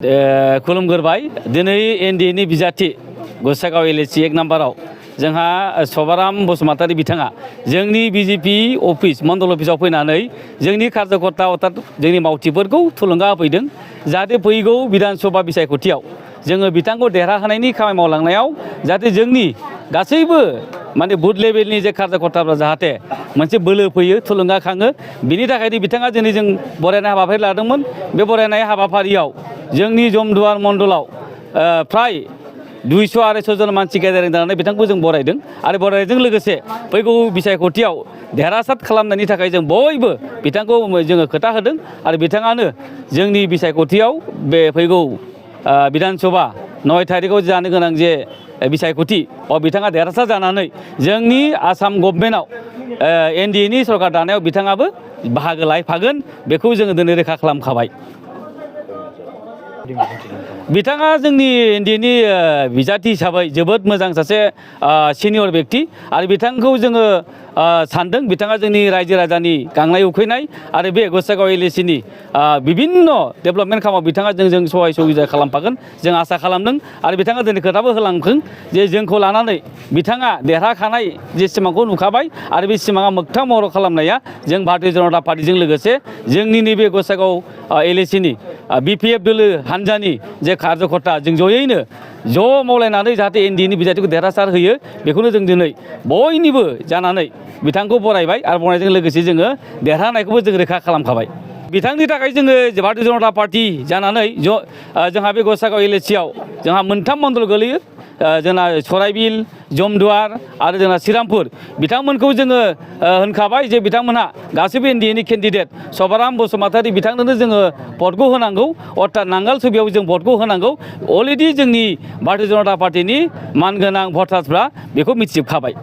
खुलुमगोरबाय दिनै एनडिएनि बिजाथि गसाइगाव एलएसि 1 नाम्बाराव जोंहा सभाराम बसुमतारी बिथाङा जोंनि बिजेपि अफिस मंडल अफिसाव फैनानै जोंनि कार्यकर्ता अर्थात जोंनि मावथिफोरखौ थुलुंगा होफैदों जाहाथे फैगौ विधानसभा बिसायख'थियाव जोङो बिथांखौ देरहाहोनायनि खामानि मावलांनायाव जाहाथे जोंनि गासैबो माने बुथ लेभेलनि जे कार्यकर्ताफ्रा जाहाथे मोनसे बोलो फैयो थुलुंगाखाङो बिनि थाखायनो बिथाङा दिनै जों बरायनाय हाबाफारि लादोंमोन बे बरायनाय हाबाफारियाव जोंनि जमदुवार मण्डलाव फ्राय 200-250 जन मानसि गेजेरजों जानानै बिथांखौ जों बरायदों आरो बरायनायजों लोगोसे फैगौ बिसायख'थियाव देरहासार खालामनायनि थाखाय जों बयबो बिथांखौ जोङो खोथा होदों आरो बिथाङानो जोंनि बिसायख'थियाव बे फैगौ विधानसभा 9 थारिखआव जानो गोनां जे बिसायख'थि बिथाङा देरहासार जानानै जोंनि आसाम गभर्नमेन्टआव एनडिएनि सरकार दानायाव बिथाङाबो बाहागो लाफागोन बेखौ जोङो दिनै रोखा खालामखाबाय। बिथाङा जोंनि एनडिएनि बिजाथि हिसाबै जोबोद मोजां सासे सिनियर बेक्ति आरो बिथांखौ जोङो सानदों बिथाङा जोंनि रायजो राजानि गांनाय उखैनाय आरो बे गसाइगाव एलएसिनि बिभिन्न डेभेलपमेन्ट खामानियाव बिथाङा जोंजों सहाय सुबिदा खालामफागोन जों आसा खालामदों आरो बिथाङा दिनै खोथाबो होलांदों जे जोंखौ लानानै बिथाङा देरहाखानाय जे सिमांखौ नुखाबाय आरो बे सिमाङा मोगथां महर खालामनाया जों भारतीय जनता पार्टीजों लोगोसे जोंनि नैबे गसाइगाव एलएसिनि बिपिएफ दोलो हान्जानि जे कार्यकर्ता जों जयैनो ज' मावलायनानै जाहाथे एनडिएनि बिजाथिखौ देरहासार होयो बेखौनो जों दिनै बयनिबो जानानै बिथांखौ बरायबाय आरो बरायनायजों लोगोसे जोङो देरहानायखौबो जों रोखा खालामखाबाय। बिथांनि थाखाय जोङो भारतीय जनता पार्टी जानानै जोंहा बे गसाइगाव एलएसियाव जोंहा 3 मण्डल गोलैयो जोंना सराइबिल जमदुवार आरो जोंना श्रीरामपुर बिथांमोनखौ जोङो होनखाबाय जे बिथांमोनहा गासैबो एनडिएनि केन्डिडेट सभाराम बसुमतारी बिथांनोनो जोङो भटखौ होनांगौ अर्थात नांगाल सुबियाव जों भटखौ होनांगौ अलरेडि जोंनि भारतीय जनता पार्टीनि मानगोनां भटार्सफ्रा बेखौ मिथिजोबखाबाय।